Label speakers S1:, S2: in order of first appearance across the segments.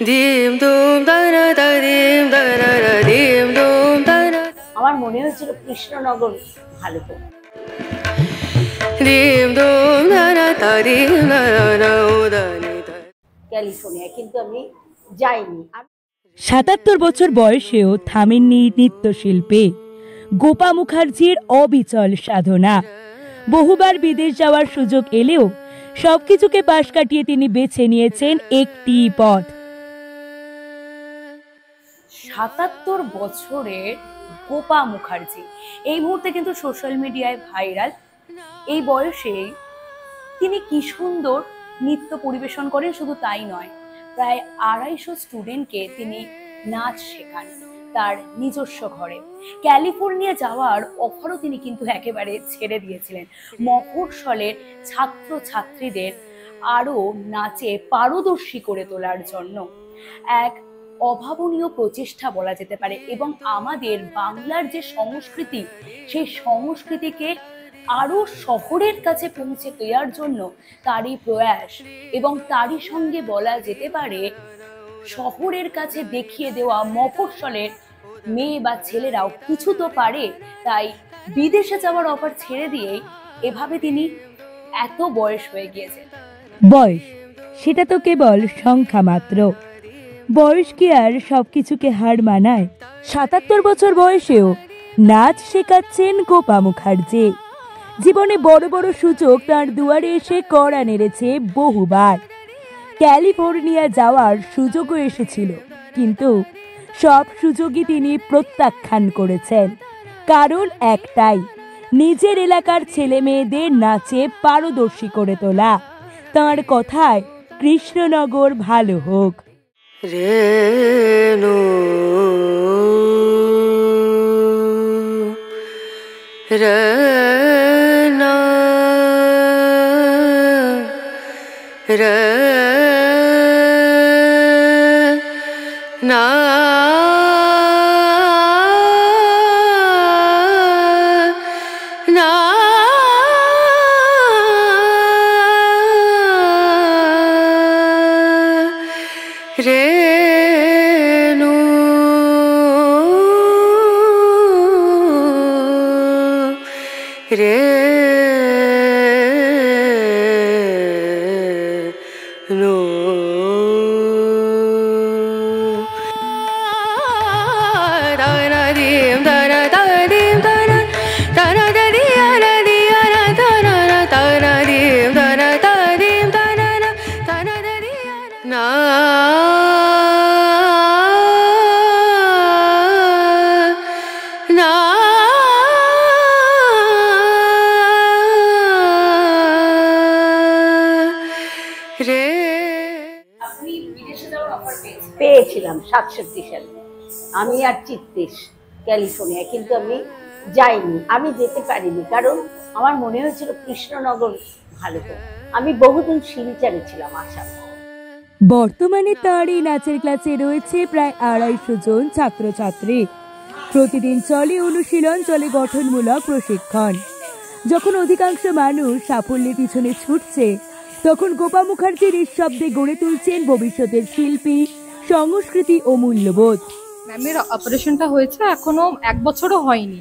S1: দিম দুম দানা দা দিম দানা দা দিম দুম দানা।
S2: আমার মনে হয়েছিল কৃষ্ণনগর ভালো তো।
S1: দিম দুম দানা দা দিম দানা উদানি দা।
S2: ক্যালিফোর্নিয়া কিন্তু আমি যাইনি।
S3: ৭৭ বছর বয়সেও থামেননি নৃত্যশিল্পী। গোপা মুখার্জির অবিচল সাধনা। বহুবার বিদেশ যাওয়ার সুযোগ এলেও সবকিছুকে পাশ কাটিয়ে তিনি বেছে নিয়েছেন একটি পথ।
S4: ৭৭ বছরের গোপা মুখার্জি এই মুহূর্তে কিন্তু সোশ্যাল মিডিয়ায় ভাইরাল। এই বয়সে তিনি কি সুন্দর নৃত্য পরিবেশন করেন, শুধু তাই নয়, প্রায় ২৫০ স্টুডেন্টকে তিনি নাচ শেখান তার নিজস্ব ঘরে। ক্যালিফোর্নিয়া যাওয়ার অফারও তিনি কিন্তু একেবারে ছেড়ে দিয়েছিলেন মফস্বলের ছাত্রছাত্রীদের আরও নাচে পারদর্শী করে তোলার জন্য। এক অভাবনীয় প্রচেষ্টা বলা যেতে পারে, এবং আমাদের বাংলার যে সংস্কৃতি, সেই সংস্কৃতিকে আরো শহরের কাছে পৌঁছে দেওয়ার জন্য তারই প্রয়াস, এবং তারই সঙ্গে বলা যেতে পারে শহরের কাছে দেখিয়ে দেওয়া মফস্বলের মেয়ে বা ছেলেরাও কিছু তো পারে। তাই বিদেশে যাওয়ার অফার ছেড়ে দিয়ে এভাবে তিনি এত বয়স হয়ে গিয়েছে।
S3: বয়স সেটা তো কেবল সংখ্যা মাত্র। বয়স কি আর সবকিছুকে হার মানায়? ৭৭ বছর বয়সেও নাচ শেখাচ্ছেন গোপা মুখার্জি। জীবনে বড় বড় সুযোগ তার দুয়ারে এসে কড়া নেড়েছে বহুবার। ক্যালিফোর্নিয়া যাওয়ার সুযোগও এসেছিল, কিন্তু সব সুযোগই তিনি প্রত্যাখ্যান করেছেন। কারণ একটাই, নিজের এলাকার ছেলে মেয়েদের নাচে পারদর্শী করে তোলা। তাঁর কথায় কৃষ্ণনগর ভালো হোক।
S1: রেনু রনা রনা না রেনু রেনু দানা দিম দানা দা দিম দানা দানা দা দিয়া না দিয়া না দানা না দানা দিম দানা দা দিম দানা না দানা দা দিয়া না না রে।
S4: আপনি বিদেশে যাওয়ার অফার পেয়েছেন?
S2: পেয়েছিলাম ৬৭ সালে, আমি আর চিত্তেশ ক্যালিফোর্নিয়া, কিন্তু আমি যাইনি, আমি যেতে পারিনি, কারণ আমার মনে হয়েছিল কৃষ্ণনগর ভালো তো। আমি বহুদিন শিলচরে ছিলাম আসাম।
S3: বর্তমানে তার এই নাচের ক্লাসে রয়েছে প্রায় ২৫০ জন ছাত্রছাত্রী। প্রতিদিন চলে অনুশীলন, চলে গঠনমূলক প্রশিক্ষণ। যখন অধিকাংশ মানুষ সাফল্যের পিছনে ছুটছে, তখন গোপা মুখার্জির নিঃশব্দে গড়ে তুলছেন ভবিষ্যতের শিল্পী, সংস্কৃতি ও মূল্যবোধ।
S5: ম্যামের অপারেশনটা হয়েছে এখনো 1 বছরও হয়নি।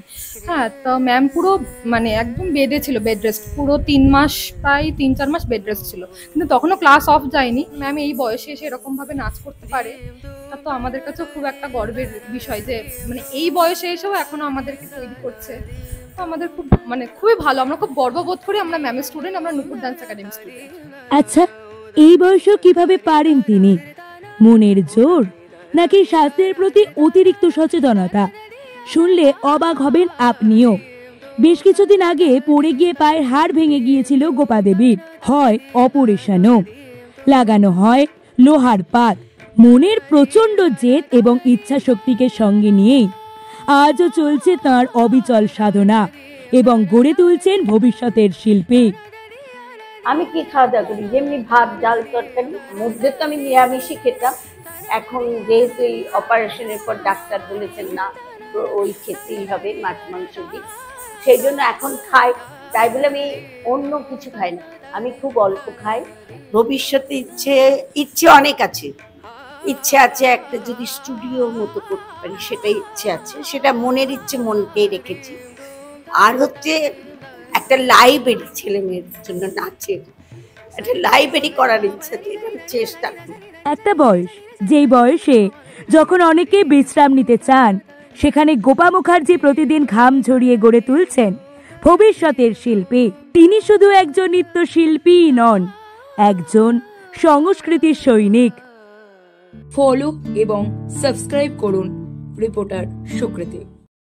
S5: হ্যাঁ, তো ম্যাম পুরো মানে একদম বেডে ছিল, বেড রেস্ট, পুরো 3 মাস, প্রায় 3-4 মাস বেড রেস্ট ছিল, কিন্তু তখনও ক্লাস অফ যায়নি। ম্যাম এই বয়সে এসে এরকম ভাবে নাচ করতে পারে, তা তো আমাদের কাছে খুব একটা গর্বের বিষয় যে মানে এই বয়সে এসেও এখনো আমাদেরকে তৈরি করছে। তো আমাদের খুব মানে খুবই ভালো, আমরা খুব গর্ববোধ করি। আমরা ম্যামের স্টুডেন্ট, আমরা নূপুর ডান্স একাডেমি স্টুডেন্ট।
S3: আচ্ছা, এই বয়সেও কিভাবে পারেন তিনি? মনের জোর নাকি স্বাস্থ্যের প্রতি অতিরিক্ত সচেতনতা? শুনলে অবাক হবেন আপনিও। বেশ কিছুদিন আগে পড়ে গিয়ে পায়ের হাড় ভেঙে গিয়েছিল গোপা দেবীর। হয় অপারেশনও, লাগানো হয় লোহার পাত। মনের প্রচন্ড জেদ এবং ইচ্ছা শক্তিকে সঙ্গে নিয়েই আজও চলছে তাঁর অবিচল সাধনা এবং গড়ে তুলছেন ভবিষ্যতের শিল্পী।
S2: আমি কি খাওয়া দাওয়া করি, যেমনি ভাত ডাল তরকারি, মধ্যে তো আমি নিরামিষই খেতাম। এখন যেহেতু এই অপারেশনের পর ডাক্তার বলেছেন না, তো ওই খেতেই হবে মাছ মাংস দিয়ে, সেই জন্য এখন খাই। তাই বলে আমি অন্য কিছু খাই না, আমি খুব অল্প খাই। ভবিষ্যতে ইচ্ছে অনেক আছে, ইচ্ছে আছে একটা যদি স্টুডিও মতো করতে পারি, সেটাই ইচ্ছে আছে, সেটা মনের ইচ্ছে মনকেই রেখেছি। আর হচ্ছে একটা লাইব্রেরি ছেলে মেয়েদের জন্য নাচের একটা লাইব্রেরি করার ইচ্ছা, যেটা আমি চেষ্টা করি।
S3: একটা বয়স, যেই বয়সে যখন অনেকে বিশ্রাম নিতে চান, সেখানে গোপা মুখার্জি প্রতিদিন ঘাম ঝরিয়ে গড়ে তুলছেন ভবিষ্যতের শিল্পী। তিনি শুধু একজন নৃত্যশিল্পীই নন, একজন সংস্কৃতির সৈনিক।
S6: ফলো এবং সাবস্ক্রাইব করুন রিপোর্টার সুকৃতি।